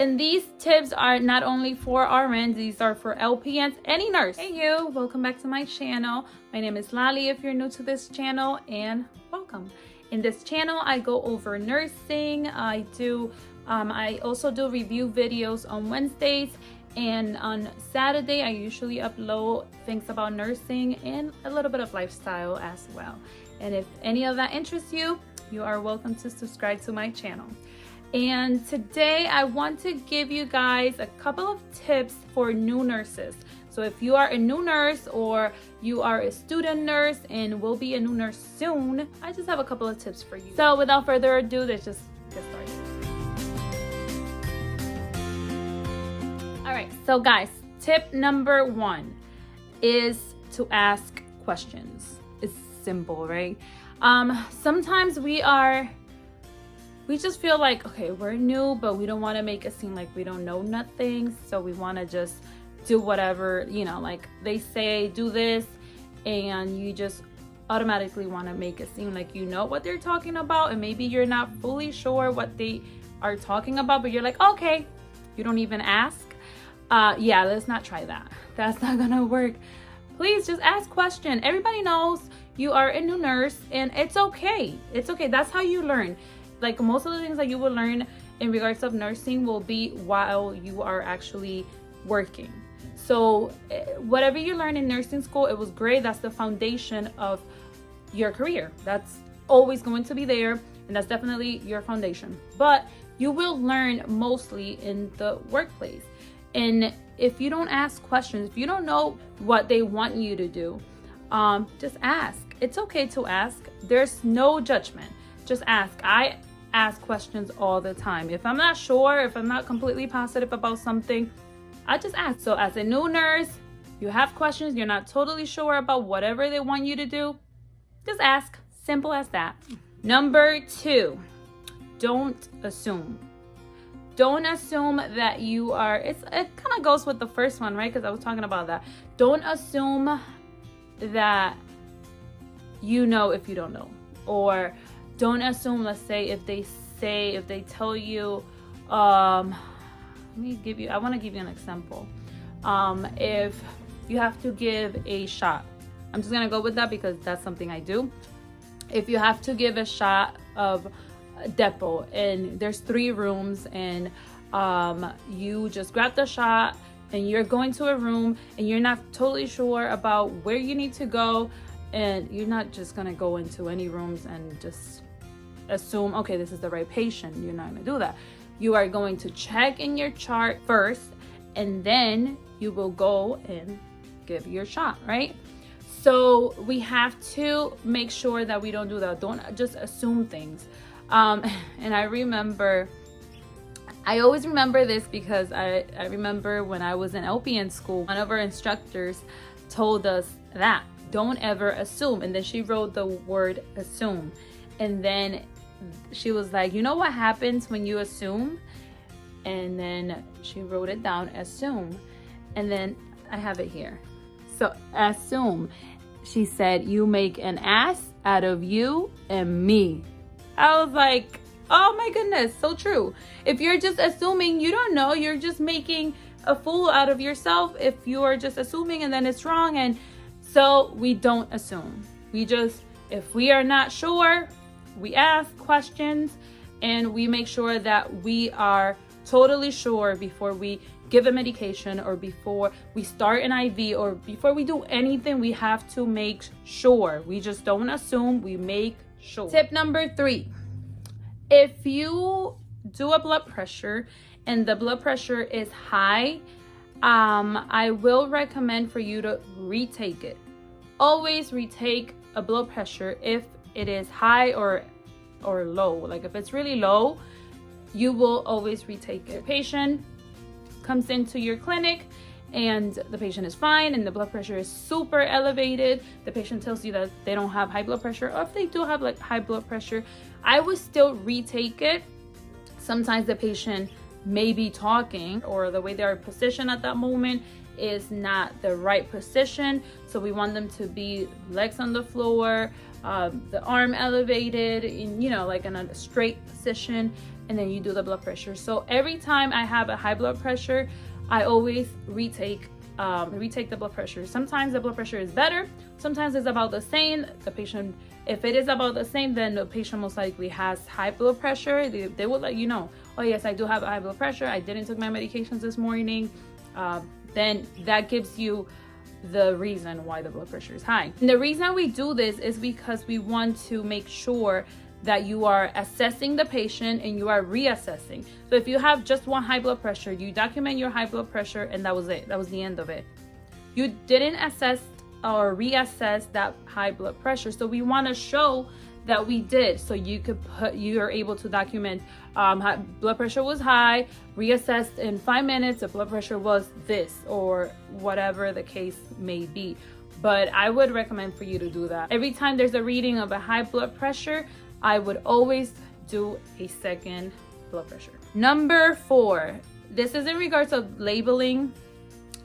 And these tips are not only for RNs, these are for LPNs, any nurse. Hey you, welcome back to my channel. My name is Lali if you're new to this channel, and welcome. In this channel, I go over nursing. I also do review videos on Wednesdays, and on Saturday, I usually upload things about nursing and a little bit of lifestyle as well. And if any of that interests you, you are welcome to subscribe to my channel. And today I want to give you guys a couple of tips for new nurses. So if you are a new nurse or you are a student nurse and will be a new nurse soon, I just have a couple of tips for you. So without further ado, let's just get started. All right, so guys, tip number 1 is to ask questions. It's simple, right? Sometimes we just feel like, okay, we're new, but we don't want to make it seem like we don't know nothing. So we want to just do whatever, like they say, do this, and you just automatically want to make it seem like you know what they're talking about. And maybe you're not fully sure what they are talking about, but you're like, okay, you don't even ask. Yeah, let's not try that. That's not gonna work. Please just ask questions. Everybody knows you are a new nurse, and it's okay. It's okay. That's how you learn. Like most of the things that you will learn in regards of nursing will be while you are actually working. So whatever you learn in nursing school, it was great. That's the foundation of your career. That's always going to be there, and that's definitely your foundation. But you will learn mostly in the workplace. And if you don't ask questions, if you don't know what they want you to do, just ask. It's okay to ask. There's no judgment. Just ask. I ask questions all the time. If I'm not sure, if I'm not completely positive about something, I just ask. So as a new nurse, you have questions, you're not totally sure about whatever they want you to do, just ask. Simple as that. Number 2, don't assume. Don't assume that you are, it kind of goes with the first one, right? Because I was talking about that. Don't assume that you know if you don't know. Or don't assume, let's say, if they tell you, I want to give you an example. If you have to give a shot, I'm just going to go with that because that's something I do. If you have to give a shot of Depo and there's 3 rooms, and you just grab the shot and you're going to a room and you're not totally sure about where you need to go, and you're not just going to go into any rooms and just assume, okay, this is the right patient. You're not going to do that. You are going to check in your chart first, and then you will go and give your shot, right? So we have to make sure that we don't do that. Don't just assume things. And I always remember this because I remember when I was in LPN school, one of our instructors told us that don't ever assume. And then she wrote the word assume. And then she was like, you know what happens when you assume? And then she wrote it down, assume. And then I have it here. So assume. She said, you make an ass out of you and me. I was like, oh my goodness, so true. If you're just assuming, you don't know, you're just making a fool out of yourself if you are just assuming and then it's wrong. And so we don't assume. If we are not sure, we ask questions and we make sure that we are totally sure before we give a medication or before we start an IV or before we do anything. We have to make sure. We just don't assume, we make sure. Tip number 3, if you do a blood pressure and the blood pressure is high, I will recommend for you to retake it. Always retake a blood pressure if it is high or low. Like if it's really low, you will always retake it. The patient comes into your clinic and the patient is fine and the blood pressure is super elevated. The patient tells you that they don't have high blood pressure, or if they do have like high blood pressure, I would still retake it. Sometimes the patient may be talking, or the way they are positioned at that moment is not the right position. So we want them to be legs on the floor, the arm elevated, in, like in a straight position. and then you do the blood pressure. So every time I have a high blood pressure, I always retake the blood pressure. Sometimes the blood pressure is better, sometimes it's about the same. The patient, if it is about the same, then the patient most likely has high blood pressure. They will let you know, oh yes, I do have a high blood pressure, I didn't take my medications this morning. Then that gives you the reason why the blood pressure is high. And the reason we do this is because we want to make sure that you are assessing the patient and you are reassessing. So if you have just one high blood pressure, you document your high blood pressure and that was it. That was the end of it. You didn't assess or reassess that high blood pressure. So we want to show that we did. So you are able to document blood pressure was high, reassessed in 5 minutes, the blood pressure was this, or whatever the case may be. But I would recommend for you to do that. Every time there's a reading of a high blood pressure, I would always do a second blood pressure. Number 4, this is in regards of labeling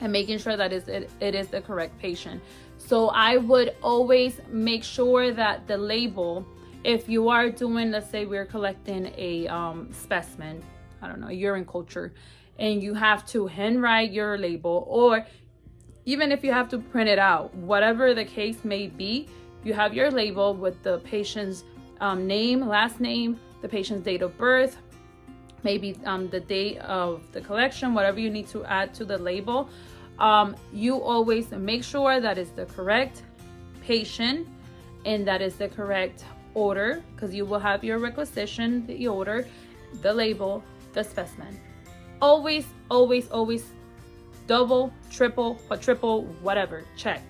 and making sure that it is the correct patient. So I would always make sure that the label, if you are doing, let's say we're collecting a specimen, I don't know, a urine culture, and you have to handwrite your label, or even if you have to print it out, whatever the case may be, you have your label with the patient's name, last name, the patient's date of birth, maybe the date of the collection, whatever you need to add to the label. You always make sure that is the correct patient and that is the correct order, because you will have your requisition, the order, the label, the specimen. Always, always, always double, triple, quadruple, whatever, check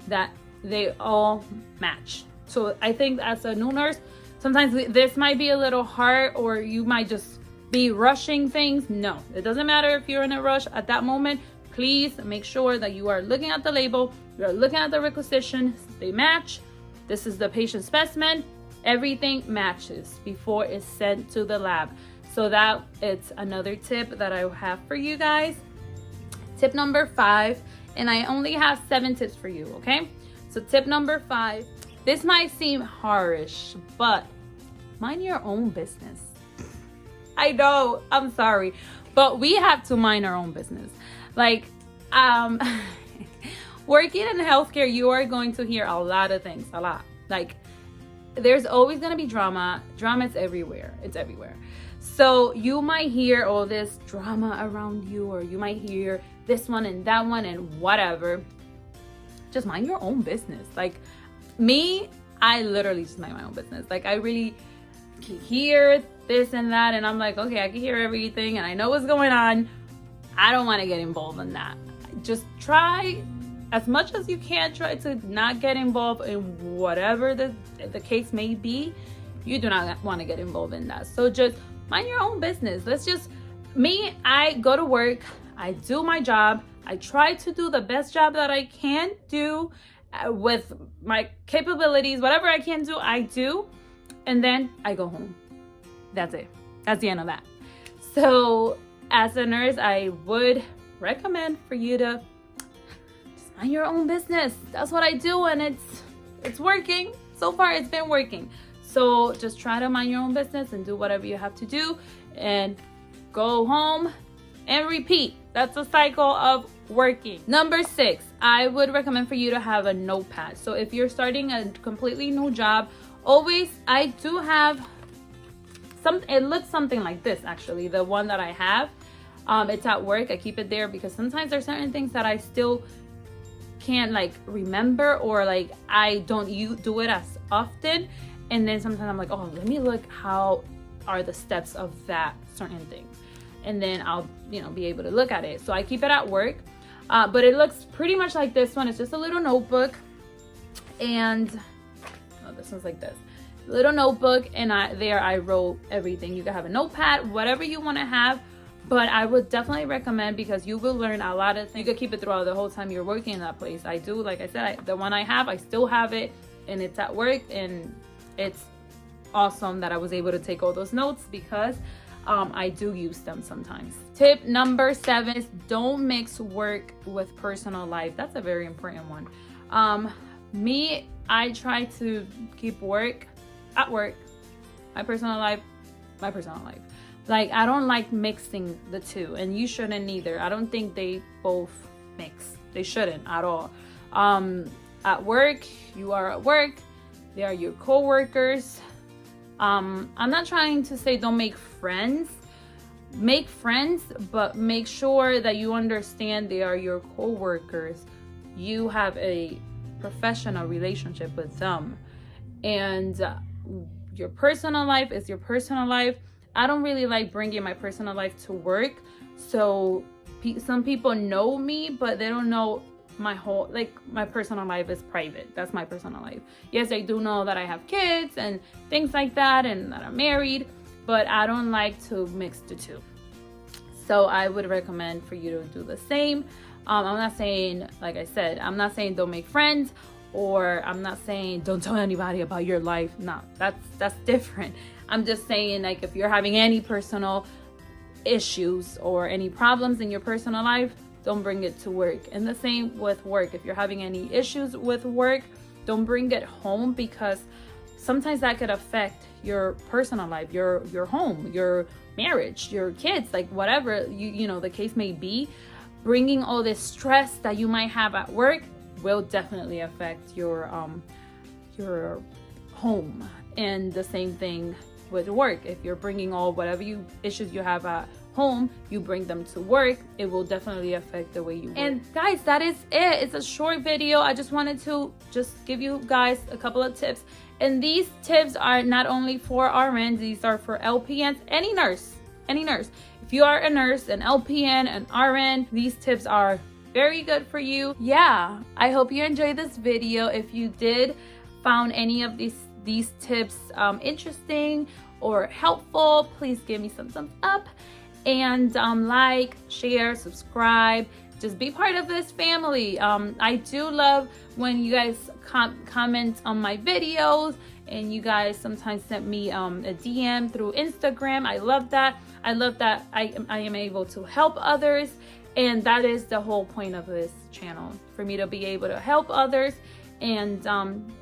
that they all match. So I think as a new nurse, sometimes this might be a little hard, or you might just be rushing things. No, it doesn't matter if you're in a rush at that moment. Please make sure that you are looking at the label, you are looking at the requisition, they match. This is the patient specimen. Everything matches before it's sent to the lab. So that it's another tip that I have for you guys. Tip number 5, and I only have 7 tips for you, okay? So tip number 5, this might seem harsh, but mind your own business. I know, I'm sorry, but we have to mind our own business. Like, working in healthcare, you are going to hear a lot of things, a lot. Like, there's always going to be drama. Drama is everywhere. It's everywhere. So you might hear all this drama around you, or you might hear this one and that one and whatever. Just mind your own business. Like me, I literally just mind my own business. Like I really can hear this and that, and I'm like, okay, I can hear everything and I know what's going on. I don't want to get involved in that. Just try as much as you can, try to not get involved in whatever the case may be. You do not want to get involved in that. So just mind your own business. I go to work, I do my job, I try to do the best job that I can do with my capabilities. Whatever I can do, I do, and then I go home. That's it. That's the end of that. So as a nurse, I would recommend for you to just mind your own business. That's what I do, and it's working. So far, it's been working. So just try to mind your own business and do whatever you have to do, and go home and repeat. That's a cycle of working. Number 6, I would recommend for you to have a notepad. So if you're starting a completely new job, I do have it looks something like this, actually, the one that I have. It's at work. I keep it there because sometimes there's certain things that I still can't like remember, or like I don't do it as often. And then sometimes I'm like, oh, let me look, how are the steps of that certain thing, and then I'll be able to look at it. So I keep it at work, but it looks pretty much like this one. It's just a little notebook, and this one's like this little notebook, and I wrote everything. You can have a notepad, whatever you want to have, but I would definitely recommend, because you will learn a lot of things. You could keep it throughout the whole time you're working in that place. I do, like I said, the one I have, I still have it, and it's at work, and it's awesome that I was able to take all those notes, because I do use them sometimes. Tip number 7 is don't mix work with personal life. That's a very important one. I try to keep work at work, my personal life, Like, I don't like mixing the two, and you shouldn't either. I don't think they both mix. They shouldn't at all. At work, you are at work. They are your co-workers. I'm not trying to say don't make friends. Make friends, but make sure that you understand they are your co-workers. You have a professional relationship with them, and your personal life is your personal life. I don't really like bringing my personal life to work, so some people know me, but they don't know my whole, like, my personal life is private. That's my personal life. Yes, I do know that I have kids and things like that, and that I'm married, but I don't like to mix the two. So I would recommend for you to do the same. I'm not saying, like I said, I'm not saying don't make friends, or I'm not saying don't tell anybody about your life. No, that's different. I'm just saying, like, if you're having any personal issues or any problems in your personal life, don't bring it to work. And the same with work. If you're having any issues with work, don't bring it home, because sometimes that could affect your personal life, your home, your marriage, your kids, like whatever you know the case may be. Bringing all this stress that you might have at work will definitely affect your home. And the same thing with work. If you're bringing all whatever issues you have at home, you bring them to work, it will definitely affect the way you work. And guys, that is it. It's a short video. I just wanted to just give you guys a couple of tips. And these tips are not only for RNs, these are for LPNs, any nurse. If you are a nurse, an LPN, an RN, these tips are very good for you. Yeah, I hope you enjoyed this video. If you did found any of these tips interesting or helpful, please give me some thumbs up, and like, share, subscribe. Just be part of this family. I do love when you guys comment on my videos, and you guys sometimes send me a DM through Instagram. I love that. I love that I am able to help others, and that is the whole point of this channel, for me to be able to help others and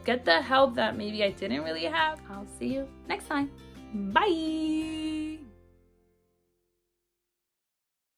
get the help that maybe I didn't really have. I'll see you next time. Bye.